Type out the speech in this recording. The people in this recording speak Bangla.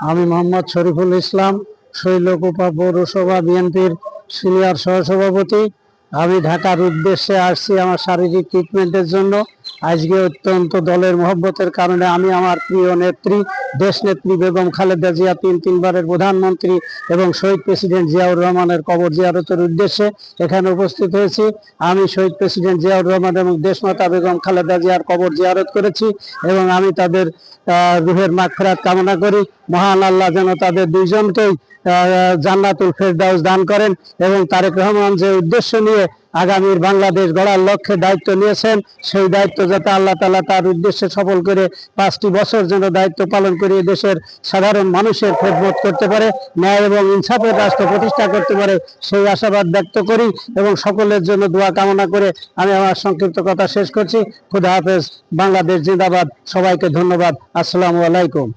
আমি মোহাম্মদ শরীফুল ইসলাম, শৈলকুপা পৌরসভা বিএনপির সিনিয়র সহসভাপতি। আমি ঢাকার উদ্দেশ্যে আসছি আমার শারীরিক ট্রিটমেন্টের জন্য। আজকে অত্যন্ত দলের মহব্বতের কারণে আমি আমার প্রিয় নেত্রী, দেশ নেত্রী বেগম খালেদা জিয়া, তিনবারের প্রধানমন্ত্রী এবং শহীদ প্রেসিডেন্ট জিয়াউর রহমানের কবর জিয়ারতের উদ্দেশ্যে এখানে উপস্থিত হয়েছি। আমি শহীদ প্রেসিডেন্ট জিয়াউর রহমান এবং দেশমাতা বেগম খালেদা জিয়ার কবর জিয়ারত করেছি এবং আমি তাদের রুহের মাগফিরাত কামনা করি। মহান আল্লাহ যেন তাদের দুইজনকেই জান্নাতুল ফেরদাউস দান করেন এবং তারেক রহমান যে উদ্দেশ্য নিয়ে আগামীর বাংলাদেশ গড়ার লক্ষ্যে দায়িত্ব নিয়েছেন, সেই দায়িত্ব যাতে আল্লাহ তাআলা তার উদ্দেশ্যে সফল করে 5টি বছর যেন দায়িত্ব পালন করে দেশের সাধারণ মানুষের খেদমত করতে পারে, ন্যায় এবং ইনসাফের রাষ্ট্র প্রতিষ্ঠা করতে পারে, সেই আশাবাদ ব্যক্ত করি এবং সকলের জন্য দোয়া কামনা করে আমি আমার সংক্ষিপ্ত কথা শেষ করছি। খুদা হাফেজ। বাংলাদেশ জিন্দাবাদ। সবাইকে ধন্যবাদ। আসসালামু আলাইকুম।